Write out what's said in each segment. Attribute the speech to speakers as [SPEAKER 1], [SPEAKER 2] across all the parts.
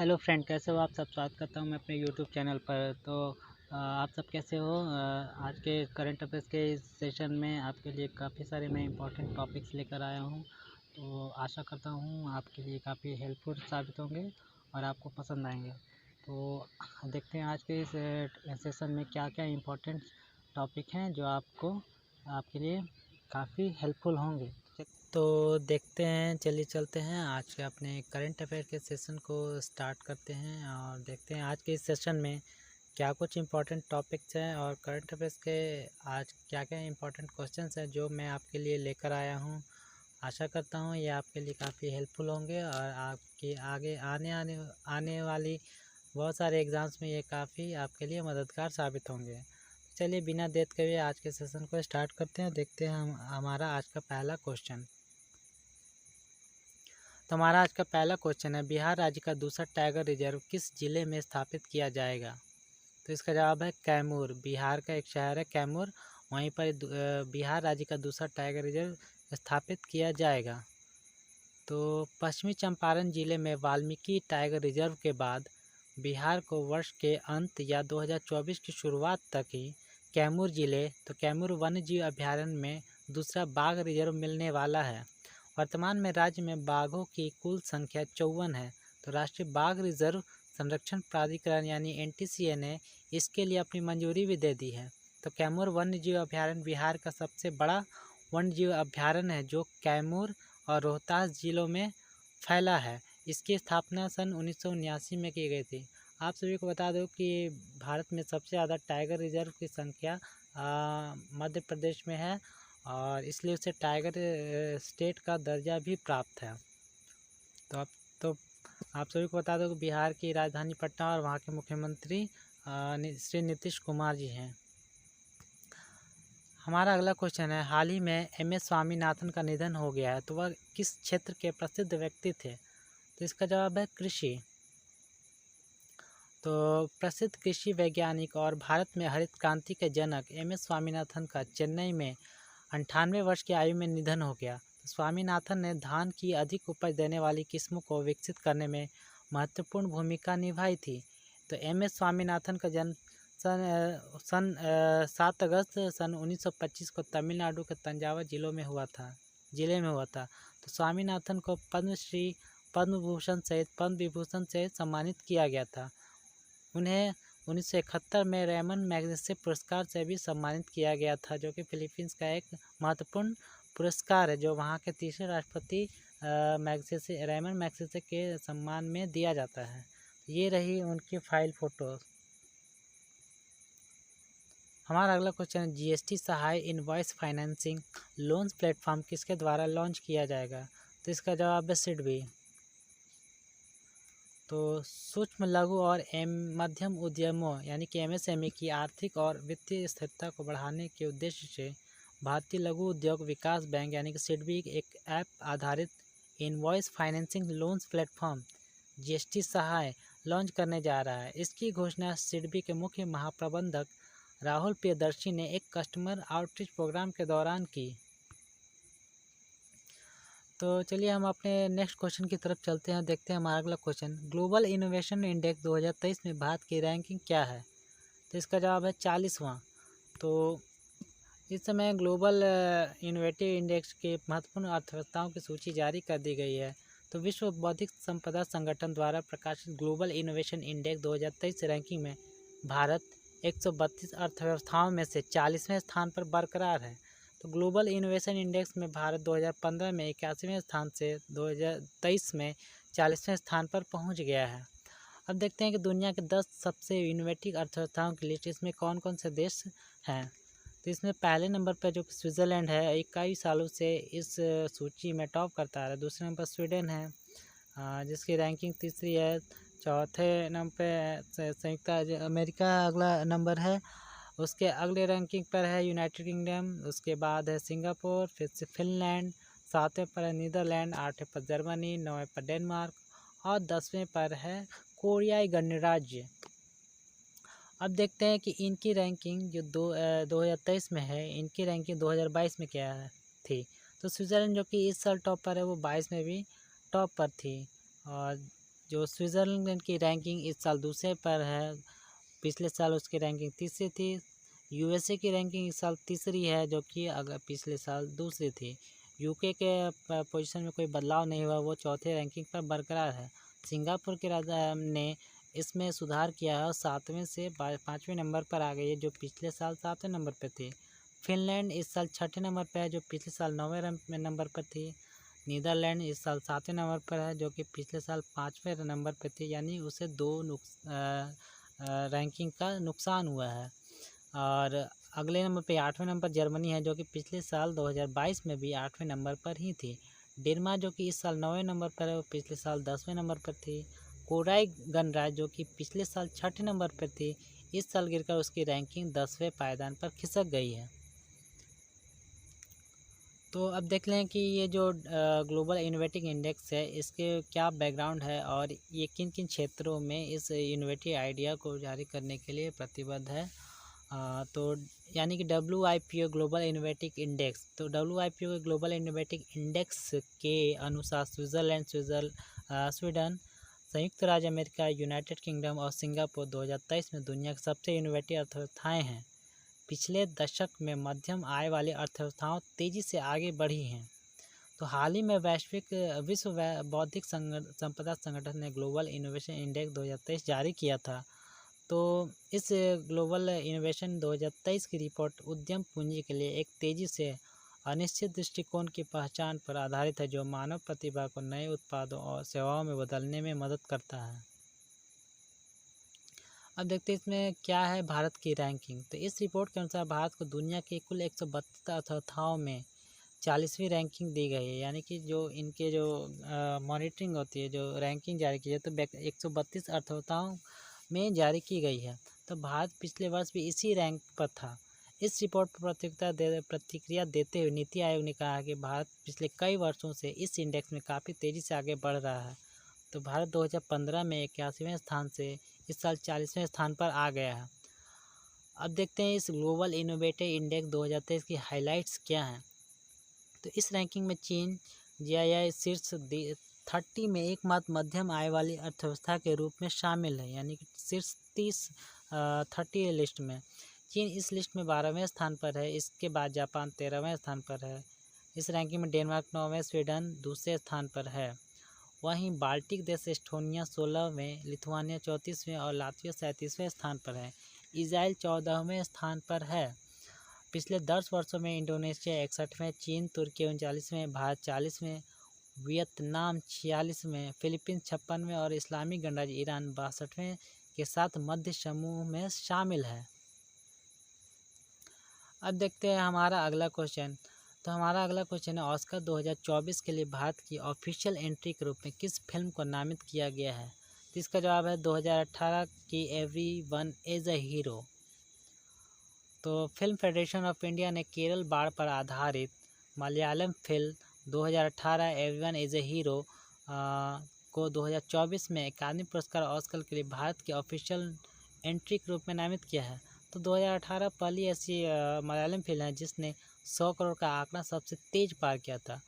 [SPEAKER 1] Hello friend, कैसे हो आप सब। स्वागत करता हूँ मैं अपने यूट्यूब चैनल पर। तो आप सब कैसे हो। आज के करंट अफेयर्स के इस सेशन में आपके लिए काफ़ी सारे मैं इंपॉर्टेंट टॉपिक्स लेकर आया हूँ। तो आशा करता हूँ आपके लिए काफ़ी हेल्पफुल साबित होंगे और आपको पसंद आएंगे। तो देखते हैं आज के इस सेशन में क्या क्या इंपॉर्टेंट टॉपिक हैं जो आपके लिए काफ़ी हेल्पफुल होंगे। तो देखते हैं, चलिए चलते हैं आज के अपने करंट अफेयर के सेशन को स्टार्ट करते हैं और देखते हैं आज के इस सेशन में क्या कुछ इंपॉर्टेंट टॉपिक्स हैं और करंट अफेयर्स के आज क्या क्या इंपॉर्टेंट क्वेश्चंस हैं जो मैं आपके लिए लेकर आया हूं। आशा करता हूं ये आपके लिए काफ़ी हेल्पफुल होंगे और आपके आगे आने वाली बहुत सारे एग्ज़ाम्स में ये काफ़ी आपके लिए मददगार साबित होंगे। चलिए बिना देर के हुए आज के सेशन को स्टार्ट करते हैं। देखते हैं हम हमारा आज का पहला क्वेश्चन। तो हमारा आज का पहला क्वेश्चन है, बिहार राज्य का दूसरा टाइगर रिजर्व किस जिले में स्थापित किया जाएगा। तो इसका जवाब है कैमूर। बिहार का एक शहर है कैमूर, वहीं पर बिहार राज्य का दूसरा टाइगर रिजर्व स्थापित किया जाएगा। तो पश्चिमी चंपारण जिले में वाल्मीकि टाइगर रिजर्व के बाद बिहार को वर्ष के अंत या 2024 की शुरुआत तक ही कैमूर वन्यजीव अभयारण्य में दूसरा बाघ रिजर्व मिलने वाला है। वर्तमान में राज्य में बाघों की कुल संख्या 54 है। तो राष्ट्रीय बाघ रिजर्व संरक्षण प्राधिकरण यानी NTCA ने इसके लिए अपनी मंजूरी भी दे दी है। तो कैमूर वन्यजीव अभयारण्य बिहार का सबसे बड़ा वन्यजीव अभयारण्य है जो कैमूर और रोहतास जिलों में फैला है। इसकी स्थापना सन 1979 में की गई थी। आप सभी को बता दो कि भारत में सबसे ज़्यादा टाइगर रिजर्व की संख्या मध्य प्रदेश में है और इसलिए उसे टाइगर स्टेट का दर्जा भी प्राप्त है। तो आप सभी को बता दो कि बिहार की राजधानी पटना और वहाँ के मुख्यमंत्री श्री नीतीश कुमार जी हैं। हमारा अगला क्वेश्चन है, हाल ही में MS स्वामीनाथन का निधन हो गया है, तो वह किस क्षेत्र के प्रसिद्ध व्यक्ति थे। तो इसका जवाब है कृषि। तो प्रसिद्ध कृषि वैज्ञानिक और भारत में हरित क्रांति के जनक MS स्वामीनाथन का चेन्नई में 98 वर्ष की आयु में निधन हो गया। तो स्वामीनाथन ने धान की अधिक उपज देने वाली किस्मों को विकसित करने में महत्वपूर्ण भूमिका निभाई थी। तो MS स्वामीनाथन का जन्म सन 7 अगस्त सन 1925 को तमिलनाडु के तंजावर जिले में हुआ था। तो स्वामीनाथन को पद्मश्री, पद्म भूषण सहित पद्म विभूषण से सम्मानित किया गया था। उन्हें 1971 में रेमन मैग्सेसे पुरस्कार से भी सम्मानित किया गया था, जो कि फिलीपींस का एक महत्वपूर्ण पुरस्कार है जो वहाँ के तीसरे राष्ट्रपति रेमन मैग्सेसे के सम्मान में दिया जाता है। ये रही उनकी फाइल फ़ोटो। हमारा अगला क्वेश्चन है, GST सहाय इनवॉइस फाइनेंसिंग लोन्स प्लेटफॉर्म किसके द्वारा लॉन्च किया जाएगा। तो इसका जवाब है सिडबी। तो सूक्ष्म लघु और मध्यम उद्यमों यानी कि MSME की आर्थिक और वित्तीय स्थिरता को बढ़ाने के उद्देश्य से भारतीय लघु उद्योग विकास बैंक यानी कि सिडबी एक ऐप आधारित invoice financing loans platform GST सहाय लॉन्च करने जा रहा है। इसकी घोषणा सिडबी के मुख्य महाप्रबंधक राहुल प्रियदर्शी ने एक कस्टमर आउटरीच प्रोग्राम के दौरान की। तो चलिए हम अपने नेक्स्ट क्वेश्चन की तरफ चलते हैं। देखते हैं हमारा अगला क्वेश्चन, ग्लोबल इनोवेशन इंडेक्स 2023 में भारत की रैंकिंग क्या है। तो इसका जवाब है 40वां। तो इस समय ग्लोबल इनोवेटिव इंडेक्स के महत्वपूर्ण अर्थव्यवस्थाओं की सूची जारी कर दी गई है। तो विश्व बौद्धिक संपदा संगठन द्वारा प्रकाशित ग्लोबल इनोवेशन इंडेक्स 2023 रैंकिंग में भारत 132 अर्थव्यवस्थाओं में से 40वें स्थान पर बरकरार है। तो ग्लोबल इनोवेशन इंडेक्स में भारत 2015 में 81वें स्थान से 2023 में 40वें स्थान पर पहुंच गया है। अब देखते हैं कि दुनिया के 10 सबसे इनोवेटिव अर्थव्यवस्थाओं की लिस्ट इसमें कौन कौन से देश हैं। तो इसमें पहले नंबर पर जो स्विट्ज़रलैंड है, 21 सालों से इस सूची में टॉप करता है। दूसरे नंबर पर स्वीडन है जिसकी रैंकिंग तीसरी है। चौथे नंबर पे संयुक्त राज्य अमेरिका अगला नंबर है। उसके अगले रैंकिंग पर है यूनाइटेड किंगडम, उसके बाद है सिंगापुर, फिर से फिनलैंड, 7वें पर है नीदरलैंड, 8वें पर जर्मनी, 9वें पर डेनमार्क और 10वें पर है कोरियाई गणराज्य। अब देखते हैं कि इनकी रैंकिंग जो 2023 में है, इनकी रैंकिंग 2022 में क्या थी। तो स्विट्ज़रलैंड जो कि इस साल टॉप पर है वो 22 में भी टॉप पर थी और जो स्विट्ज़रलैंड की रैंकिंग इस साल दूसरे पर है, पिछले साल उसकी रैंकिंग तीसरी थी। यूएसए की रैंकिंग इस साल तीसरी है, जो कि अगर पिछले साल दूसरी थी। यूके के पोजीशन में कोई बदलाव नहीं हुआ, वो चौथे रैंकिंग पर बरकरार है। सिंगापुर के राजा ने इसमें सुधार किया है और 7वें से 5वें नंबर पर आ गई है, जो पिछले साल 7वें नंबर पर थी। फिनलैंड इस साल 6ठे नंबर पर है, जो पिछले साल 9वें नंबर पर थी। नीदरलैंड इस साल 7वें नंबर पर है, जो कि पिछले साल 5वें नंबर पर थी, यानी उसे 2 रैंकिंग का नुकसान हुआ है। और अगले नंबर पे 8वें नंबर पर जर्मनी है, जो कि पिछले साल 2022 में भी 8वें नंबर पर ही थी। डेनमार्क जो कि इस साल 9वें नंबर पर है, वो पिछले साल 10वें नंबर पर थी। कोराई गणराज्य जो कि पिछले साल 6ठे नंबर पर थी, इस साल गिरकर उसकी रैंकिंग 10वें पायदान पर खिसक गई है। तो अब देख लें कि ये जो ग्लोबल इनोवेटिव इंडेक्स है, इसके क्या बैकग्राउंड है और ये किन किन क्षेत्रों में इस इनोवेटिव आइडिया को जारी करने के लिए प्रतिबद्ध है। तो यानी कि WIPO ग्लोबल इनोवेटिव इंडेक्स, तो WIPO के ग्लोबल इनोवेटिव इंडेक्स के अनुसार स्विट्ज़रलैंड, स्वीडन, संयुक्त राज्य अमेरिका, यूनाइटेड किंगडम और सिंगापुर 2023 में दुनिया की सबसे इनोवेटिव अर्थव्यवस्थाएँ हैं। पिछले दशक में मध्यम आय वाली अर्थव्यवस्थाओं तेज़ी से आगे बढ़ी हैं। तो हाल ही में विश्व बौद्धिक संपदा संगठन ने ग्लोबल इनोवेशन इंडेक्स 2023 जारी किया था। तो इस ग्लोबल इनोवेशन 2023 की रिपोर्ट उद्यम पूंजी के लिए एक तेज़ी से अनिश्चित दृष्टिकोण की पहचान पर आधारित है, जो मानव प्रतिभा को नए उत्पादों और सेवाओं में बदलने में मदद करता है। अब देखते हैं इसमें क्या है भारत की रैंकिंग। तो इस रिपोर्ट के अनुसार भारत को दुनिया के कुल 132 अर्थव्यवस्थाओं में 40वीं रैंकिंग दी गई है, यानी कि जो इनके जो मॉनिटरिंग होती है, जो रैंकिंग जारी की है, तो 132 अर्थव्यवस्थाओं में जारी की गई है। तो भारत पिछले वर्ष भी इसी रैंक पर था। इस रिपोर्ट पर प्रतिक्रिया देते हुए नीति आयोग ने कहा कि भारत पिछले कई वर्षों से इस इंडेक्स में काफ़ी तेज़ी से आगे बढ़ रहा है। तो भारत 2015 में 81वें स्थान से इस साल 40वें स्थान पर आ गया है। अब देखते हैं इस ग्लोबल इनोवेटिव इंडेक्स 2023 की हाइलाइट्स क्या हैं। तो इस रैंकिंग में चीन GII शीर्ष 30 में एकमात्र मध्यम आय वाली अर्थव्यवस्था के रूप में शामिल है, यानी कि शीर्ष 30 लिस्ट में चीन इस लिस्ट में 12वें स्थान पर है। इसके बाद जापान 13वें स्थान पर है। इस रैंकिंग में डेनमार्क 9वें, स्वीडन दूसरे स्थान पर है। वहीं बाल्टिक देश एस्टोनिया 16वें, लिथुआनिया 34वें और लातविया 37वें स्थान पर है। इजराइल 14वें स्थान पर है। पिछले 10 वर्षों में इंडोनेशिया 61वें, चीन तुर्की 39वें, भारत 40वें, वियतनाम 46वें, फिलीपींस 56वें और इस्लामी गणराज्य ईरान 62वें के साथ मध्य समूह में शामिल है। अब देखते हैं हमारा अगला क्वेश्चन। तो हमारा अगला क्वेश्चन है, ऑस्कर 2024 के लिए भारत की ऑफिशियल एंट्री के रूप में किस फिल्म को नामित किया गया है। तो इसका जवाब है 2018 की एवरीवन इज़ अ हीरो। तो फिल्म फेडरेशन ऑफ इंडिया ने केरल बाढ़ पर आधारित Malayalam film 2018 everyone is a hero को 2024 में अकादमी पुरस्कार ऑस्कर के लिए भारत की ऑफिशियल एंट्री के रूप में नामित किया है। तो 2018 पहली ऐसी मलयालम फिल्म है जिसने 100 करोड़ का आंकड़ा सबसे तेज पार किया था।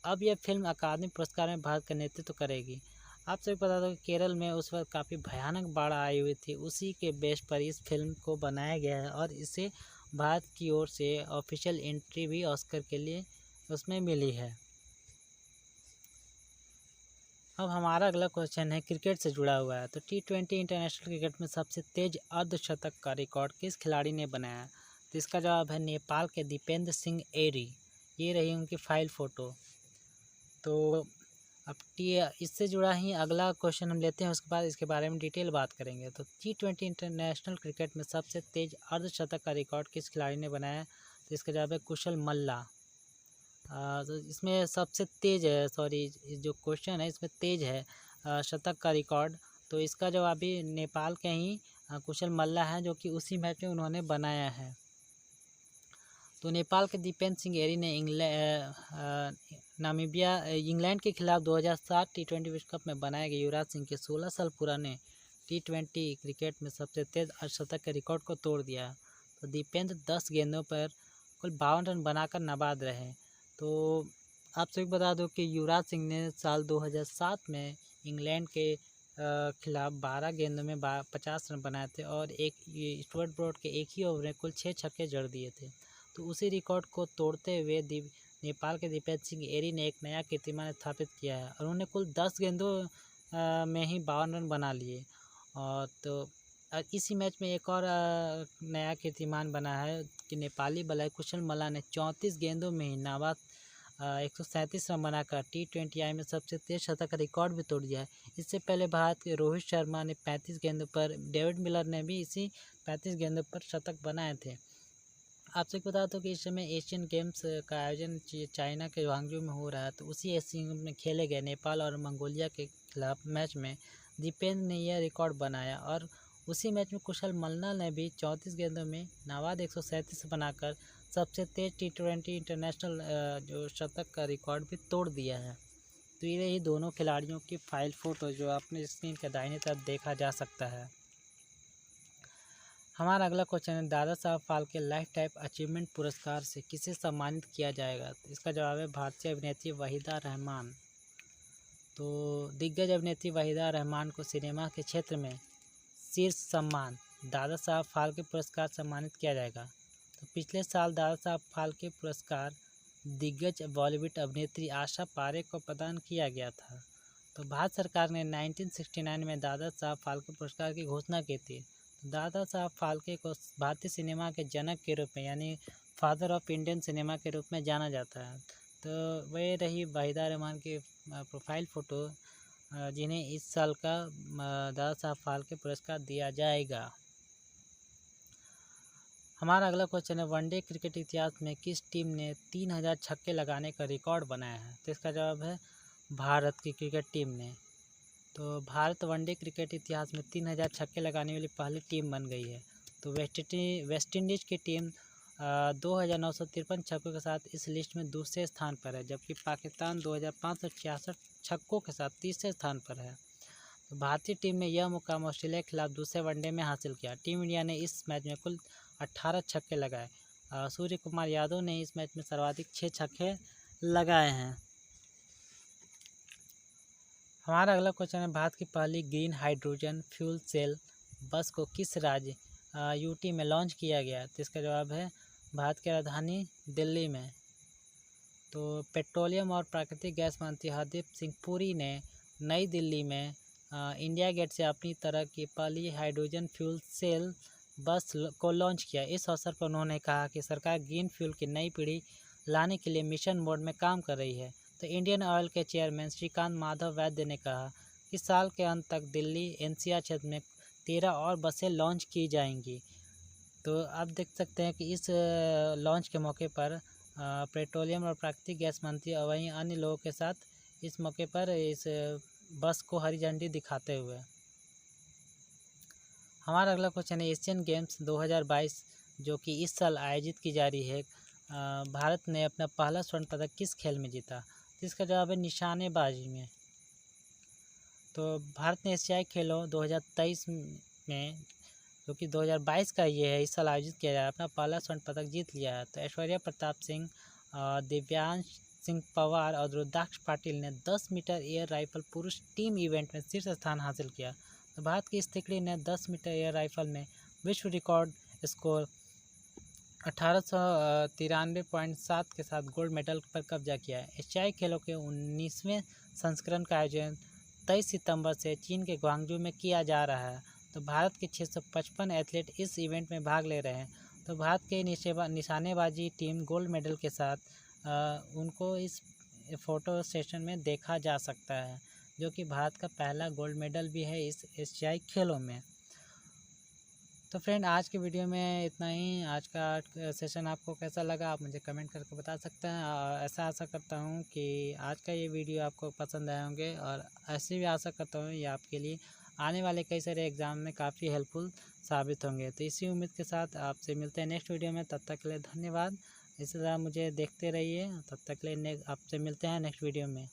[SPEAKER 1] अब यह फिल्म अकादमी पुरस्कार में भारत का नेतृत्व करेगी। आप सभी बता दो कि केरल में उस वक्त काफ़ी भयानक बाढ़ आई हुई थी, उसी के बेस पर इस फिल्म को बनाया गया है और इसे भारत की ओर से ऑफिशियल एंट्री भी ऑस्कर के लिए उसमें मिली है। अब हमारा अगला क्वेश्चन है क्रिकेट से जुड़ा हुआ है। तो T20 इंटरनेशनल क्रिकेट में सबसे तेज अर्धशतक का रिकॉर्ड किस खिलाड़ी ने बनाया। तो इसका जवाब है नेपाल के दीपेंद्र सिंह एरी। ये रही उनकी फाइल फ़ोटो। तो अब इससे जुड़ा ही अगला क्वेश्चन हम लेते हैं, उसके बाद इसके बारे में डिटेल बात करेंगे। तो T20 इंटरनेशनल क्रिकेट में सबसे तेज अर्धशतक का रिकॉर्ड किस खिलाड़ी ने बनाया। तो इसका जवाब है कुशल मल्ला। तो इसमें सबसे तेज है, सॉरी जो क्वेश्चन है इसमें तेज है शतक का रिकॉर्ड। तो इसका जवाब भी नेपाल के ही कुशल मल्ला है, जो कि उसी मैच में उन्होंने बनाया है। तो नेपाल के दीपेंद्र सिंह एरी ने इंग्लैंड के खिलाफ 2007 T20 विश्व कप में बनाए गए युवराज सिंह के 16 साल पुराने T20 क्रिकेट में सबसे तेज अर्धशतक के रिकॉर्ड को तोड़ दिया। तो दीपेंद्र 10 गेंदों पर कुल 52 रन बनाकर नाबाद रहे। तो आप सभी बता दो कि युवराज सिंह ने साल 2007 में इंग्लैंड के खिलाफ 12 गेंदों में 50 रन बनाए थे और एक स्टुअर्ट ब्रॉड के एक ही ओवर में कुल 6 छक्के जड़ दिए थे। तो उसी रिकॉर्ड को तोड़ते हुए नेपाल के दीपेंद्र सिंह एरी ने एक नया कीर्तिमान स्थापित किया है और उन्होंने कुल 10 गेंदों में ही 52 रन बना लिए। और तो इसी मैच में एक और नया कीर्तिमान बना है कि नेपाली बल्लेबाज कुशल मल्ला ने 34 गेंदों में ही नाबाद 137 रन बनाकर T20I में सबसे तेज शतक का रिकॉर्ड भी तोड़ दिया है। इससे पहले भारत के रोहित शर्मा ने 35 गेंदों पर, डेविड मिलर ने भी इसी 35 गेंदों पर शतक बनाए थे। आपसे बता दो कि इस समय एशियन गेम्स का आयोजन चाइना के ग्वांगझू में हो रहा है। तो उसी एशियन गेम्स में खेले गए नेपाल और मंगोलिया के खिलाफ मैच में दीपेंद्र ने यह रिकॉर्ड बनाया और उसी मैच में कुशल मल्ला ने भी 34 गेंदों में नाबाद 137 बनाकर सबसे तेज T20 इंटरनेशनल जो शतक का रिकॉर्ड भी तोड़ दिया है। तो ये रही दोनों खिलाड़ियों की फाइल फ़ोटो जो आपने स्क्रीन के दाहिने तरफ देखा जा सकता है। हमारा अगला क्वेश्चन है, Dada Saheb Phalke life time achievement पुरस्कार से किसे सम्मानित किया जाएगा? तो इसका जवाब है भारतीय अभिनेत्री वहीदा रहमान। तो दिग्गज अभिनेत्री वहीदा रहमान को सिनेमा के क्षेत्र में शीर्ष सम्मान दादा साहब फाल्के पुरस्कार सम्मानित किया जाएगा। तो पिछले साल दादा साहब फाल्के पुरस्कार दिग्गज बॉलीवुड अभिनेत्री आशा पारेख को प्रदान किया गया था। तो भारत सरकार ने 1969 में दादा साहब फाल्के पुरस्कार की घोषणा की थी। दादा साहब फाल्के को भारतीय सिनेमा के जनक के रूप में यानी फादर ऑफ इंडियन सिनेमा के रूप में जाना जाता है। तो वह रही वहीदा रहमान की प्रोफाइल फ़ोटो जिन्हें इस साल का दादा साहब फाल्के पुरस्कार दिया जाएगा। हमारा अगला क्वेश्चन है, वनडे क्रिकेट इतिहास में किस टीम ने 3000 छक्के लगाने का रिकॉर्ड बनाया है? तो इसका जवाब है भारत की क्रिकेट टीम ने। तो भारत वनडे क्रिकेट इतिहास में 3000 छक्के लगाने वाली पहली टीम बन गई है। तो वेस्ट इंडीज़ की टीम 2953 छक्कों के साथ इस लिस्ट में दूसरे स्थान पर है, जबकि पाकिस्तान 2566 छक्कों के साथ तीसरे स्थान पर है। तो भारतीय टीम ने यह मुकाम ऑस्ट्रेलिया के खिलाफ दूसरे वनडे में हासिल किया। टीम इंडिया ने इस मैच में कुल 18 छक्के लगाए। सूर्य कुमार यादव ने इस मैच में सर्वाधिक 6 छक्के लगाए हैं। हमारा अगला क्वेश्चन है, भारत की पहली ग्रीन हाइड्रोजन फ्यूल सेल बस को किस राज्य यूटी में लॉन्च किया गया? तो इसका जवाब है भारत की राजधानी दिल्ली में। तो पेट्रोलियम और प्राकृतिक गैस मंत्री हरदीप सिंह पुरी ने नई दिल्ली में इंडिया गेट से अपनी तरह की पहली हाइड्रोजन फ्यूल सेल बस को लॉन्च किया। इस अवसर पर उन्होंने कहा कि सरकार ग्रीन फ्यूल की नई पीढ़ी लाने के लिए मिशन मोड में काम कर रही है। तो इंडियन ऑयल के चेयरमैन श्रीकांत माधव वैद्य ने कहा कि साल के अंत तक दिल्ली एनसीआर क्षेत्र में 13 और बसें लॉन्च की जाएंगी। तो आप देख सकते हैं कि इस लॉन्च के मौके पर पेट्रोलियम और प्राकृतिक गैस मंत्री और वहीं अन्य लोगों के साथ इस मौके पर इस बस को हरी झंडी दिखाते हुए। हमारा अगला क्वेश्चन है, एशियन गेम्स 2022 जो कि इस साल आयोजित की जा रही है, भारत ने अपना पहला स्वर्ण पदक किस खेल में जीता? तो इसका जवाब है निशानेबाजी में। तो भारत ने एशियाई खेलों 2023 में जो कि 2022 का ये है, इस साल आयोजित किया जाए, अपना पहला स्वर्ण पदक जीत लिया है। तो ऐश्वर्या प्रताप सिंह, दिव्यांश सिंह पवार और रुद्राक्ष पाटिल ने 10 मीटर एयर राइफल पुरुष टीम इवेंट में शीर्ष स्थान हासिल किया। तो भारत की इस तिकड़ी ने 10 मीटर एयर राइफल में विश्व रिकॉर्ड स्कोर 1893.7 के साथ गोल्ड मेडल पर कब्जा किया है। एशियाई खेलों के 19वें संस्करण का आयोजन 23 सितंबर से चीन के ग्वांगझू में किया जा रहा है। तो भारत के 655 एथलीट इस इवेंट में भाग ले रहे हैं। तो भारत के निशानेबाजी टीम गोल्ड मेडल के साथ उनको इस फ़ोटो सेशन में देखा जा सकता है, जो कि भारत का पहला गोल्ड मेडल भी है इस एशियाई खेलों में। तो फ्रेंड, आज की वीडियो में इतना ही। आज का सेशन आपको कैसा लगा आप मुझे कमेंट करके बता सकते हैं। ऐसा आशा करता हूँ कि आज का ये वीडियो आपको पसंद आए होंगे और ऐसे भी आशा करता हूँ ये आपके लिए आने वाले कई सारे एग्ज़ाम में काफ़ी हेल्पफुल साबित होंगे। तो इसी उम्मीद के साथ आपसे मिलते हैं नेक्स्ट वीडियो में। तब तक के लिए धन्यवाद। इसी तरह मुझे देखते रहिए। तब तक के लिए आपसे मिलते हैं नेक्स्ट वीडियो में।